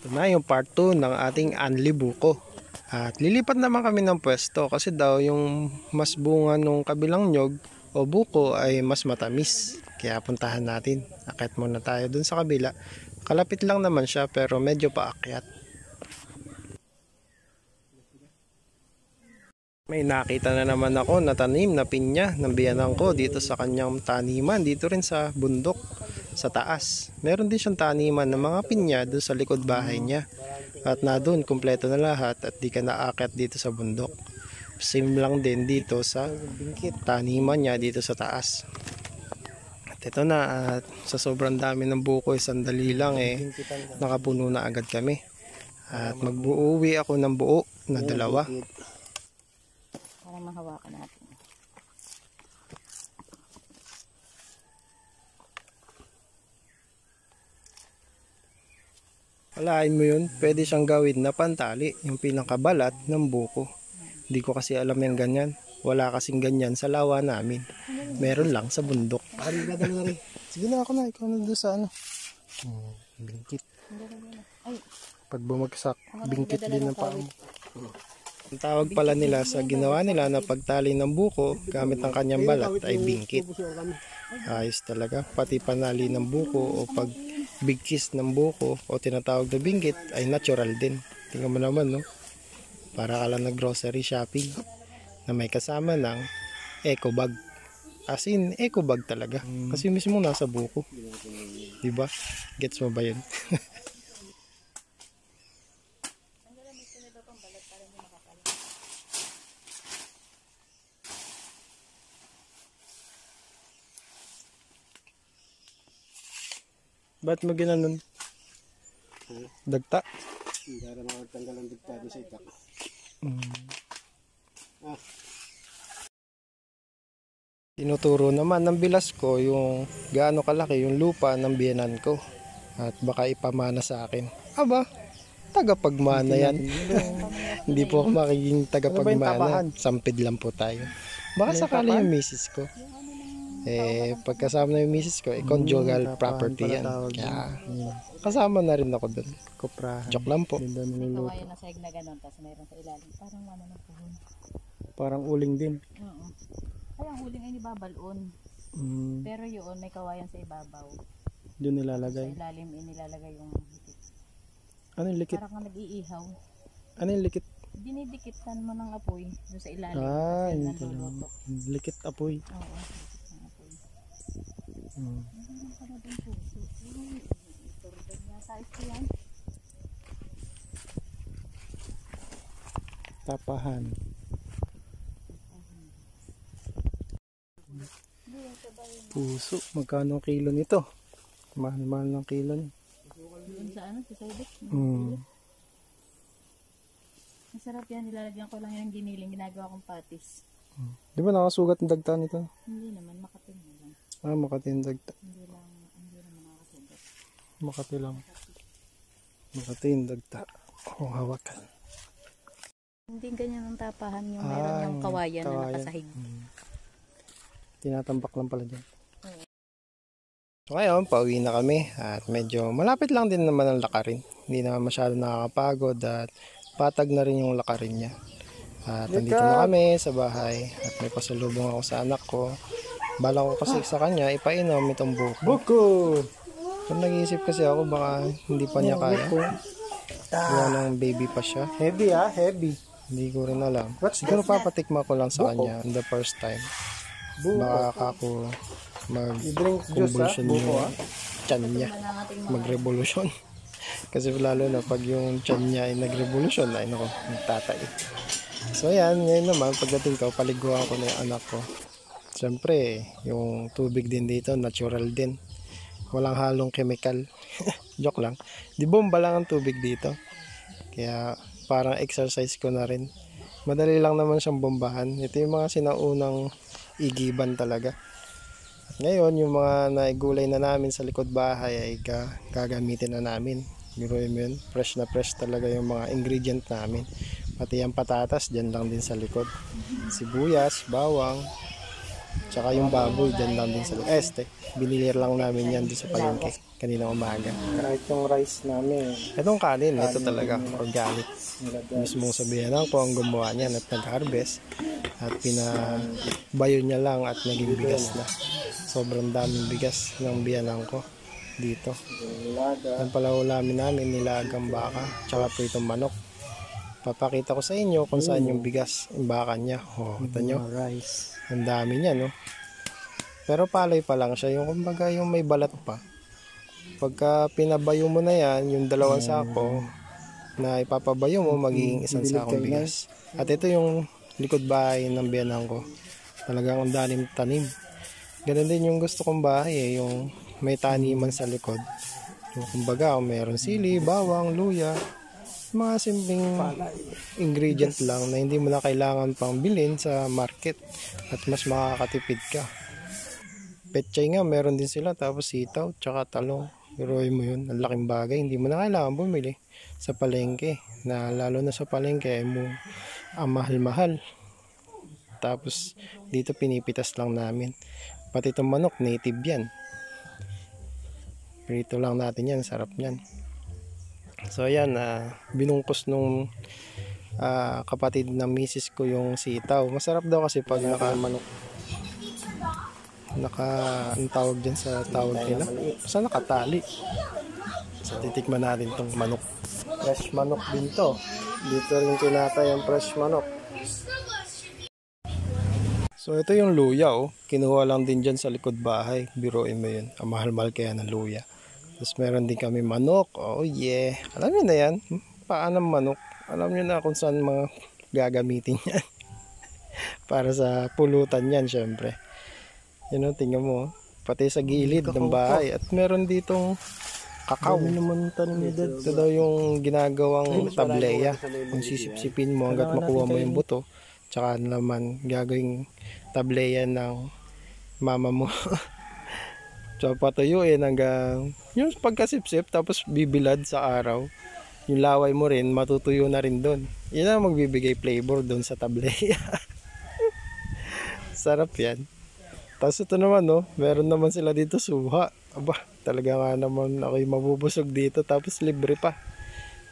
Ito na yung part 2 ng ating Anli Buko. At lilipat naman kami ng pwesto kasi daw yung mas bunga nung kabilang nyog o buko ay mas matamis. Kaya puntahan natin. Akit muna tayo dun sa kabila. Kalapit lang naman siya pero medyo paakyat. May nakita na naman ako na tanim na pinya ng biyanan ko dito sa kanyang taniman. Dito rin sa bundok, sa taas. Meron din siyang taniman ng mga pinya doon sa likod bahay niya. At na doon, kumpleto na lahat at di ka naakyat dito sa bundok. Same lang din dito sa taniman niya dito sa taas. At ito na, at sa sobrang dami ng buko, sandali lang nakapuno na agad kami. At mag-uuwi ako ng buo na 2. Para mahawakan natin. Alain mo yun, pwede siyang gawin na pantali, yung pinakabalat ng buko. Hindi ko kasi alam yung ganyan. Wala kasing ganyan sa lawa namin. Meron lang sa bundok. Sige na, ako na. Ikaw na doon sa ano. Bingkit. Pag bumagsak, bingkit din ng paa mo. Ang tawag pala nila sa ginawa nila na pagtali ng buko gamit ang kanyang balat ay bingkit. Ayos talaga. Pati panali ng buko o pag bigkis ng buko o tinatawag na bingkit ay natural din. Tingnan mo naman, no? Para ka lang nag-grocery shopping na may kasama ng eco bag. As in, eco bag talaga. Kasi mismo nasa buko. Diba? Gets mo ba yun? Ba't mo ginanon? Dagta? Hindi rin makagtanggal ang dagta sa itak. Tinuturo naman ng bilas ko yung gaano kalaki yung lupa ng biyenan ko. At baka ipamana sa akin. Aba, tagapagmana yan. Hindi po ako makiging tagapagmana. Sampid lang po tayo. Baka sakali yung misis ko. Pagkasama na yung misis ko, conjugal property yan. Kaya, kasama na rin ako dun. Joke lang po. Kawayan na sahig na gano'n, tapos mayroon sa ilalim. Parang ano na puhon. Parang uling din. Oo. Ay, ang huling ay nibabalon. Pero yun, may kawayan sa ibabaw. Doon nilalagay. Sa ilalim, inilalagay yung likit. Ano yung likit? Parang nag-iihaw. Ano yung likit? Dinidikitan mo ng apoy doon sa ilalim. Yun pala. Likit apoy. Oo. Tapahan. Puso. Magkano ang kilo nito? Mahal-mahal ng kilo niya. Doon sa ano? Sa Saibik? Masarap yan. Nilalagyan ko lang yung giniling. Ginagawa kong patis. Di ba nakasugat ng dagta nito? Hindi naman. Makating na lang. Makati yung dagta. Hindi naman nakasugat. Makati lang. Makati yung dagta. Hawakan. Hindi ganyan ang tapahan yung meron yung kawayan na nakasahig. Tinatambak lang pala dyan. So ngayon, pauwi na kami at medyo malapit lang din naman ang lakarin. Hindi na masyado nakakapagod at patag na rin yung lakarin niya. At nandito na kami sa bahay at may pasalubong ako sa anak ko. Bala ko kasi sa kanya, ipainom itong buko. Kung nag-iisip kasi ako, baka hindi pa niya kaya. Gawa ng baby pa siya. Heavy heavy. Hindi ko rin alam. Siguro papatikma ko lang sa kanya the first time. Baka ako mag-convulsion yung tiyan niya. Mag-revolution. Kasi lalo na pag yung tiyan niya ay nag-revolution, ay nako, nagtatay. So yan, ngayon naman, pagdating ko, paliguan ko na yung anak ko. Siyempre, yung tubig din dito, natural din. Walang halong chemical. Joke lang. Di bomba lang ang tubig dito. Kaya parang exercise ko na rin. Madali lang naman siyang bombahan. Ito yung mga sinaunang igiban talaga. At ngayon, yung mga naigulay na namin sa likod bahay ay gagamitin na namin. Biruin mo yun, fresh na fresh talaga yung mga ingredient namin. Pati yung patatas, dyan lang din sa likod. Sibuyas, bawang, Tsaka yung baboy, dyan lang din sa binili lang namin yan din sa palengke kaninang umaga. Kahit yung rice namin. Itong kanin, ito talaga organic. Mismong sabihan ko ang gumawa niyan at nag-harvest at pinabayo niya lang at naging bigas na. Sobrang daming bigas ng biyanan ko dito. Ang pala ulamin namin, nilagang baka, tsaka pritong manok. Papakita ko sa inyo kung saan yung bigas, yung baka niya. Ito nyo. Rice. Ang dami niya, no? Pero palay pa lang siya, yung kumbaga yung may balat pa. Pagka pinabayo mo na yan, yung 2 sako na ipapabayo mo, magiging 1 sakong bigas. At ito yung likod bahay ng biyanan ko. Talagang ang dalim tanim. Ganun din yung gusto kong bahay, yung may taniman sa likod. Yung kumbaga, meron sili, bawang, luya, mga simpleng ingredient lang na hindi mo na kailangan pang bilhin sa market at mas makakatipid ka. Petchay nga meron din sila, tapos sitaw tsaka talong. Iroy mo yun, ang laking bagay, hindi mo na kailangan bumili sa palengke, na lalo na sa palengke ay mo ang mahal-mahal. Tapos dito pinipitas lang namin. Pati itong manok, native yan. Prito lang natin yan, sarap yan. So ayan, binungkos nung kapatid ng misis ko yung sitaw. Masarap daw kasi pag ang tawag dyan sa tawag nila, basta nakatali. So titikman natin tong manok. Fresh manok din to. Dito rin tinatay ang fresh manok. So ito yung luya, kinuha lang din dyan sa likod bahay. Biruin mo yun, ang mahal-mahal kaya ng luya. Tapos meron din kami manok. Oh yeah. Alam nyo na yan. Paano manok? Alam nyo na kung saan mga gagamitin yan. Para sa pulutan yan, syempre. Yun o, tingnan mo. Pati sa gilid ng bahay. At meron ditong kakao. Ito daw yung ginagawang tableya. Kung sisip-sipin mo hanggat makuha mo yung buto. Tsaka naman gagawing tableya ng mama mo. So patuyuin hanggang yung pagkasipsip, tapos bibilad sa araw. Yung laway mo rin matutuyo na rin doon. Yun ang magbibigay flavor doon sa tableya. Sarap yan. Tapos ito naman, meron naman sila dito suha. Aba, talaga nga naman ako'y mabubusog dito, tapos libre pa.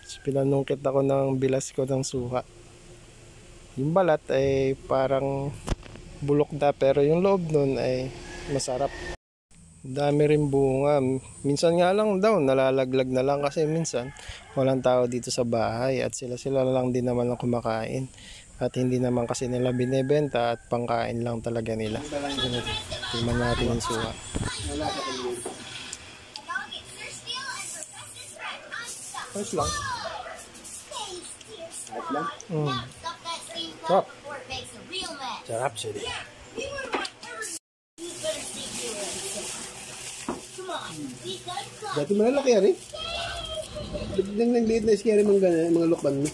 So, pinanungkit ako ng bilas ko ng suha. Yung balat ay parang bulok na, pero yung loob nun ay masarap. Dami rin bunga. Minsan nga lang daw nalalaglag na lang kasi minsan walang tao dito sa bahay at sila lang din naman ang kumakain. At hindi naman kasi nila binebenta at pangkain lang talaga nila. Tingnan natin yung suha. Ayos lang. Ayos lang? Sarap. Sarap siya. Dati malalaki yan eh. Nang liit na iskeri mga lukban mo.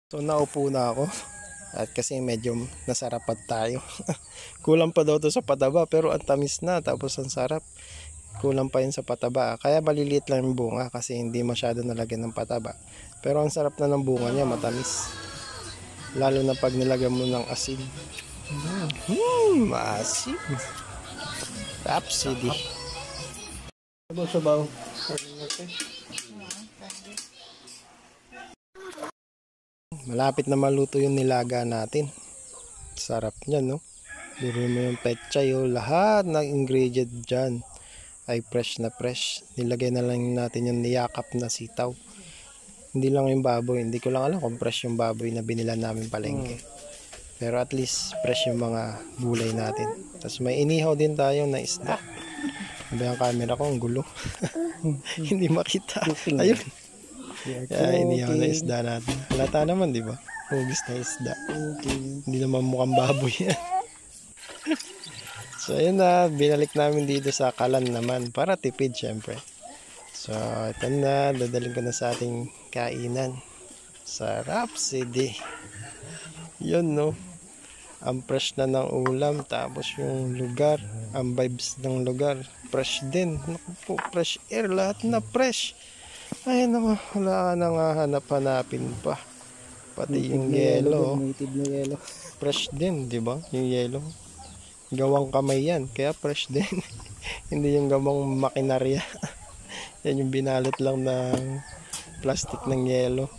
So naupo na ako. At kasi medyo nasarapat tayo. Kulang pa daw to sa pataba, pero ang tamis na, tapos ang sarap. Kulang pa yun sa pataba. Kaya maliliit lang yung bunga kasi hindi masyado nalagyan ng pataba. Pero ang sarap na ng bunga niya, matamis. Lalo na pag nilagyan mo ng asin. Asin. Rhapsody. Sabaw. Malapit na maluto yung nilaga natin. Sarap niya, no? Biro mo yung petchay, lahat ng ingredient dyan ay fresh na fresh. Nilagay na lang natin yung niyakap na sitaw. Hindi lang yung baboy. Hindi ko lang alam kung fresh yung baboy na binila namin palengke. Pero at least fresh yung mga gulay natin. Tapos may inihaw din tayo na isda. Sabi ang camera ko, ang gulo. Hindi makita. Ayun. Inihaw na isda natin. Halata naman, di ba? Hugis na isda. Hindi naman mukhang baboy yan. So ayun na, binalik namin dito sa kalan naman para tipid syempre. So ito na, dadaling ko na sa ating kainan. Sarap sidi. Yun, no? Ang fresh na ng ulam, tapos yung lugar, ang vibes ng lugar, fresh din. Naku po, fresh air, lahat na fresh. Ay naman, wala ka nang hanap-hanapin pa. Pati yung yelo. Native na yelo. Fresh din, di ba? Yung yelo. Gawang kamay yan, kaya fresh din. Hindi yung gawang makinarya. Yan yung binalot lang ng plastic ng yelo.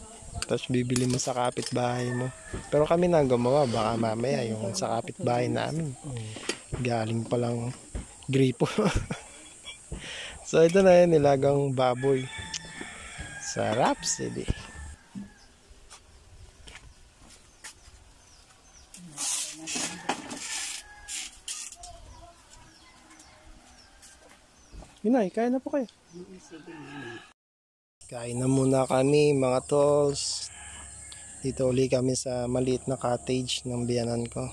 Tapos bibili mo sa kapitbahay mo. Pero kami na gumawa, baka mamaya yung sa kapitbahay namin. Galing palang gripo. So ito na yun, nilagang baboy. Sarap sili. Inay, kaya na po kayo. Kain na muna kami mga tolls. Dito uli kami sa maliit na cottage ng biyanan ko.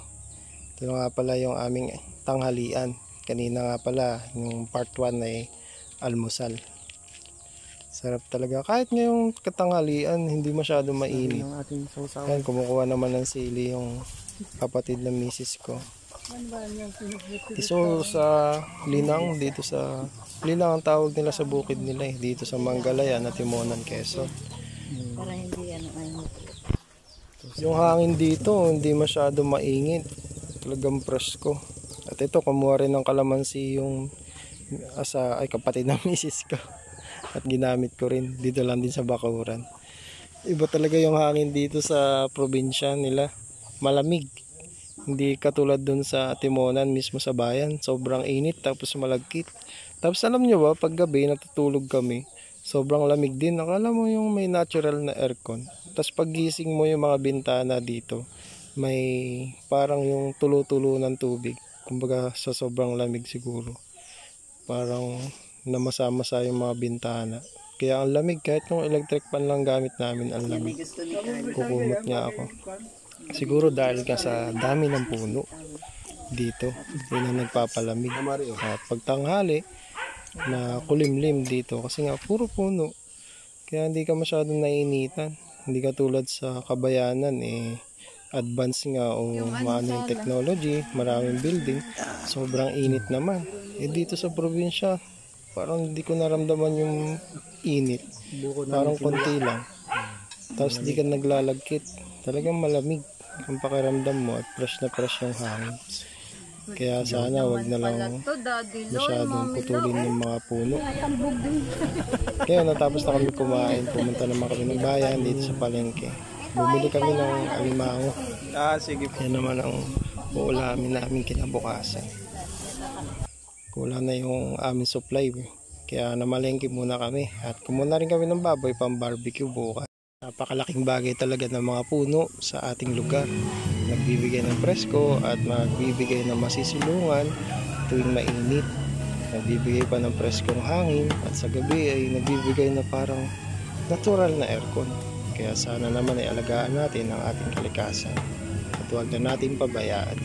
Ito nga pala yung aming tanghalian. Kanina nga pala yung part 1 ay almusal. Sarap talaga. Kahit ngayong katanghalian hindi masyado mainit. Ayan, kumukuha naman ng sili yung kapatid ng misis ko. So sa Linang, dito sa Linang ang tawag nila sa bukid nila eh. Dito sa Manggalayan at Timonan, Quezon. Para hindi ano. Yung hangin dito hindi masyado mainit. Talagang presko. At ito kumuha rin ng kalamansi yung kapatid ng misis ko. At ginamit ko rin dito lang din sa bakuran. Iba talaga yung hangin dito sa probinsya nila. Malamig. Hindi katulad dun sa Timonan mismo sa bayan. Sobrang init tapos malagkit. Tapos alam nyo ba, pag gabi natutulog kami, sobrang lamig din. Akala mo yung may natural na aircon. Tapos pag gising mo yung mga bintana dito, may parang yung tulo-tulo ng tubig. Kumbaga sa sobrang lamig siguro. Parang namasa-masa yung mga bintana. Kaya ang lamig, kahit yung electric fan lang gamit namin, ang lamig. Kukumot niya ako. Siguro dahil ka sa dami ng puno dito, yun ang nagpapalamig. At pagtanghali na kulimlim dito kasi nga puro puno, kaya hindi ka masyadong naiinitan. Hindi ka tulad sa Kabayanan advance nga o maano yung technology, maraming building, sobrang init naman. Dito sa probinsya parang hindi ko naramdaman yung init, parang konti lang. Tapos di ka naglalagkit, talagang malamig ang pakiramdam mo at fresh na fresh yung hangin. Kaya sana wag na lang masyadong putulin ng mga puno. Kaya natapos na kami kumain, pumunta naman kami ng bayan dito sa palengke. Bumili kami ng alimango. Sige. Yan naman ang uulamin namin kinabukasan. Kulang na yung aming supply. Kaya namalengke muna kami. At kumuha rin kami ng baboy pang barbecue bukas. Napakalaking bagay talaga ng mga puno sa ating lugar. Nagbibigay ng presko at nagbibigay ng masisilungan tuwing mainit. Nagbibigay pa ng preskong hangin at sa gabi ay nagbibigay na parang natural na aircon. Kaya sana naman ay alagaan natin ang ating kalikasan at huwag na natin pabayaan.